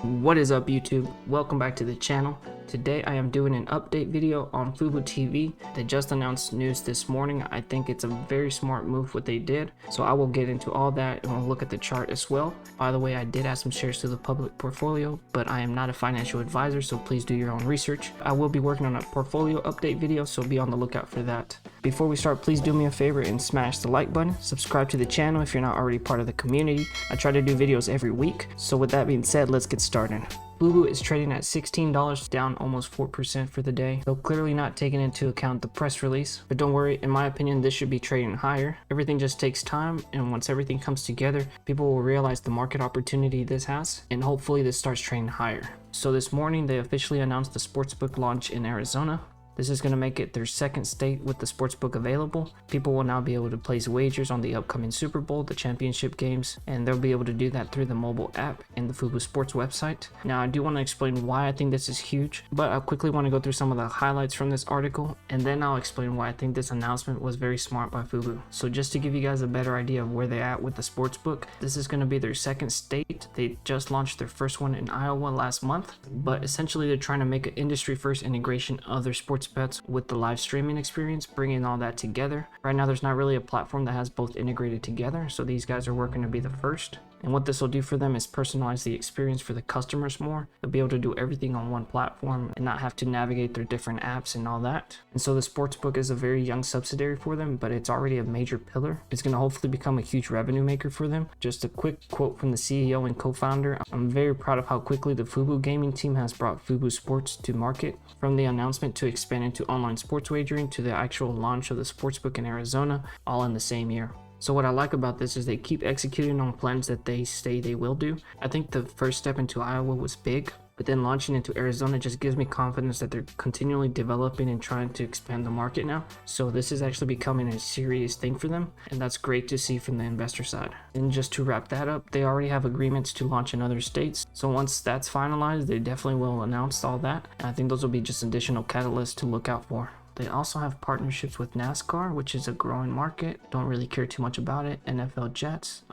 What is up, YouTube? Welcome back to the channel. Today I am doing an update video on Fubo TV. They just announced news this morning. I think it's a very smart move what they did, so I will get into all that and we'll look at the chart as well. By the way, I did add some shares to the public portfolio, but I am not a financial advisor, so please do your own research. I will be working on a portfolio update video, so be on the lookout for that. Before we start, please do me a favor and smash the like button. Subscribe to the channel if you're not already part of the community. I try to do videos every week, so with that being said, let's get started. Fubo is trading at $16, down almost 4% for the day, so clearly not taking into account the press release. But don't worry, in my opinion, this should be trading higher. Everything just takes time, and once everything comes together, people will realize the market opportunity this has, and hopefully this starts trading higher. So this morning, they officially announced the sportsbook launch in Arizona. This is going to make it their second state with the sportsbook available. People will now be able to place wagers on the upcoming Super Bowl, the championship games, and they'll be able to do that through the mobile app and the Fubo Sports website. Now, I do want to explain why I think this is huge, but I quickly want to go through some of the highlights from this article, and then I'll explain why I think this announcement was very smart by Fubo. So just to give you guys a better idea of where they're at with the sportsbook, this is going to be their second state. They just launched their first one in Iowa last month, but essentially they're trying to make an industry-first integration of their sports bets with the live streaming experience, bringing all that together. Right now there's not really a platform that has both integrated together, so these guys are working to be the first. And what this will do for them is personalize the experience for the customers more. They'll be able to do everything on one platform and not have to navigate through different apps and all that. And so the sportsbook is a very young subsidiary for them, but it's already a major pillar. It's going to hopefully become a huge revenue maker for them. Just a quick quote from the CEO and co-founder: "I'm very proud of how quickly the Fubo gaming team has brought Fubo Sports to market. From the announcement to expand into online sports wagering to the actual launch of the sportsbook in Arizona, all in the same year." So what I like about this is they keep executing on plans that they say they will do. I think the first step into Iowa was big, but then launching into Arizona just gives me confidence that they're continually developing and trying to expand the market now. So this is actually becoming a serious thing for them, and that's great to see from the investor side. And just to wrap that up, they already have agreements to launch in other states. So once that's finalized, they definitely will announce all that. And I think those will be just additional catalysts to look out for. They also have partnerships with NASCAR, which is a growing market. Don't really care too much about it. NFL Jets,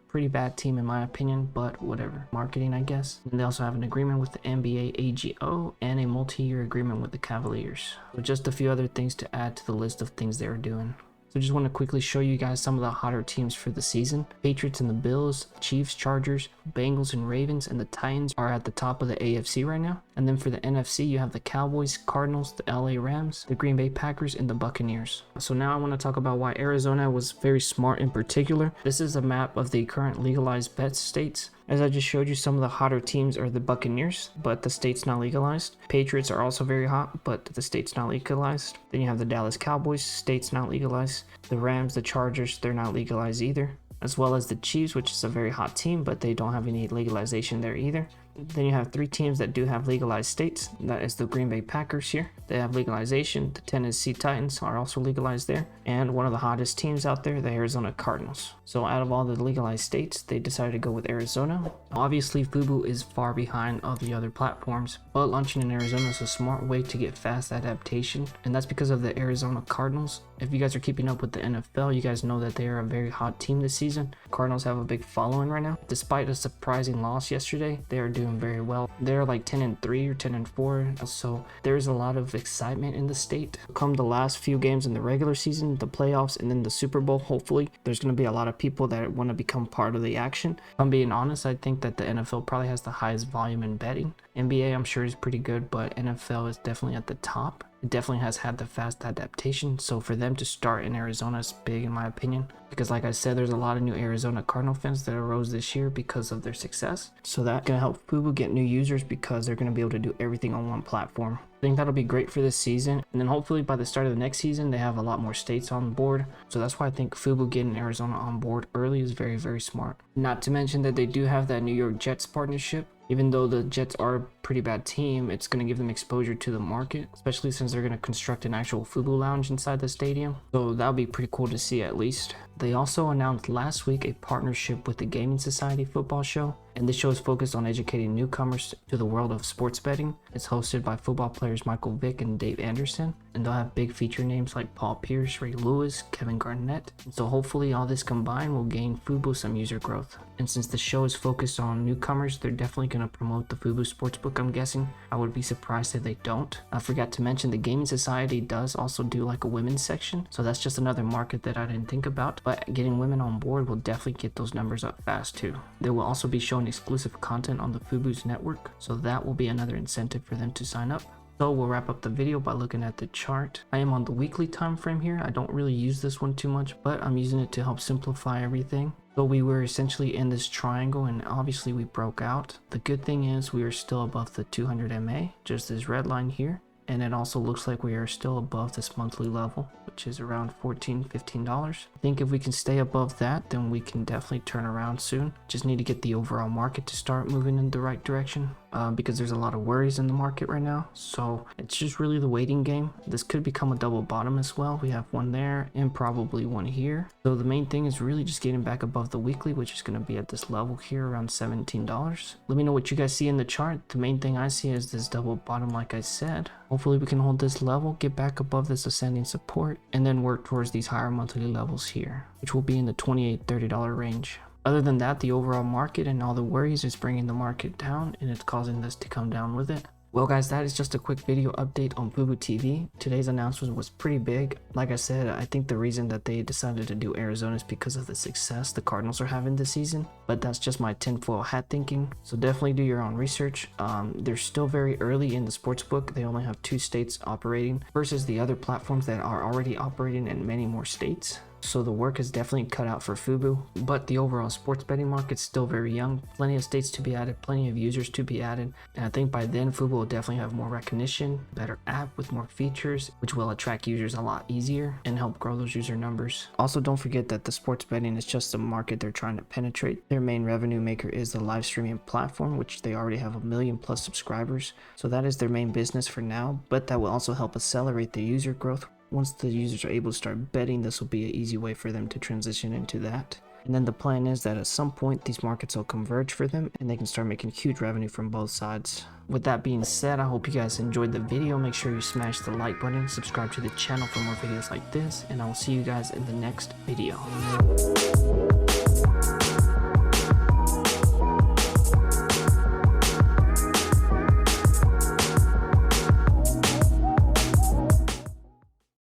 pretty bad team in my opinion, but whatever. Marketing, I guess. And they also have an agreement with the NBA AGO and a multi-year agreement with the Cavaliers. So just a few other things to add to the list of things they're doing. So just want to quickly show you guys some of the hotter teams for the season. Patriots and the Bills, Chiefs, Chargers, Bengals and Ravens, and the Titans are at the top of the AFC right now. And then for the NFC, you have the Cowboys, Cardinals, the LA Rams, the Green Bay Packers, and the Buccaneers. So now I want to talk about why Arizona was very smart in particular. This is a map of the current legalized bet states. As I just showed you, some of the hotter teams are the Buccaneers, but the state's not legalized. Patriots are also very hot, but the state's not legalized. Then you have the Dallas Cowboys, state's not legalized. The Rams, the Chargers, they're not legalized either. As well as the Chiefs, which is a very hot team, but they don't have any legalization there either. Then you have three teams that do have legalized states. That is the Green Bay Packers here. They have legalization. The Tennessee Titans are also legalized there. And one of the hottest teams out there, the Arizona Cardinals. So out of all the legalized states, they decided to go with Arizona. Obviously, Fubo is far behind all the other platforms, but launching in Arizona is a smart way to get fast adaptation. And that's because of the Arizona Cardinals. If you guys are keeping up with the NFL, you guys know that they are a very hot team this season. Cardinals have a big following right now. Despite a surprising loss yesterday, they are doing very well. They're like 10-3 or 10-4, so there's a lot of excitement in the state. Come the last few games in the regular season, the playoffs, and then the Super Bowl, hopefully there's going to be a lot of people that want to become part of the action. If I'm being honest, I think that the NFL probably has the highest volume in betting. NBA I'm sure is pretty good, but NFL is definitely at the top. It definitely has had the fast adaptation, so for them to start in Arizona is big in my opinion, because like I said, there's a lot of new Arizona Cardinal fans that arose this year because of their success. So that's going to help Fubo get new users because they're going to be able to do everything on one platform. I think that'll be great for this season, and then hopefully by the start of the next season they have a lot more states on board. So that's why I think Fubo getting Arizona on board early is very, very smart. Not to mention that they do have that New York Jets partnership. Even though the Jets are a pretty bad team, it's going to give them exposure to the market, especially since they're going to construct an actual Fubo lounge inside the stadium. So that'll be pretty cool to see at least. They also announced last week a partnership with the Gaming Society football show. and this show is focused on educating newcomers to the world of sports betting. It's hosted by football players Michael Vick and Dave Anderson, and they'll have big feature names like Paul Pierce, Ray Lewis, Kevin Garnett, and so hopefully all this combined will gain Fubo some user growth. And since the show is focused on newcomers, they're definitely going to promote the Fubo SportsBook, I'm guessing. I would be surprised if they don't. I forgot to mention the Gaming Society does also do like a women's section, so that's just another market that I didn't think about, but getting women on board will definitely get those numbers up fast too. They will also be showing exclusive content on the Fubo's network, so that will be another incentive for them to sign up. So we'll wrap up the video by looking at the chart. I am on the weekly time frame here. I don't really use this one too much, but I'm using it to help simplify everything. So we were essentially in this triangle and obviously we broke out. The good thing is we are still above the 200 MA, just this red line here. And it also looks like we are still above this monthly level, which is around $15. I think if we can stay above that, then we can definitely turn around soon. Just need to get the overall market to start moving in the right direction, because there's a lot of worries in the market right now. So it's just really the waiting game. This could become a double bottom as well. We have one there and probably one here. So the main thing is really just getting back above the weekly, which is going to be at this level here around $17. Let me know what you guys see in the chart. The main thing I see is this double bottom, like I said. Hopefully we can hold this level, get back above this ascending support, and then work towards these higher monthly levels here, which will be in the $28-30 range. Other than that, the overall market and all the worries is bringing the market down, and it's causing this to come down with it. Well guys, that is just a quick video update on Fubo TV. Today's announcement was pretty big. Like I said, I think the reason that they decided to do Arizona is because of the success the Cardinals are having this season, but that's just my tinfoil hat thinking. So definitely do your own research. They're still very early in the sportsbook. They only have 2 states operating versus the other platforms that are already operating in many more states. So the work is definitely cut out for Fubo, but the overall sports betting market's still very young. Plenty of states to be added, plenty of users to be added, and I think by then Fubo will definitely have more recognition, better app with more features, which will attract users a lot easier and help grow those user numbers. Also, don't forget that the sports betting is just a market they're trying to penetrate. Their main revenue maker is the live streaming platform, which they already have 1 million+ subscribers, so that is their main business for now, but that will also help accelerate the user growth. Once the users are able to start betting, this will be an easy way for them to transition into that. And then the plan is that at some point these markets will converge for them and they can start making huge revenue from both sides. With that being said, I hope you guys enjoyed the video. Make sure you smash the like button, subscribe to the channel for more videos like this, and I will see you guys in the next video.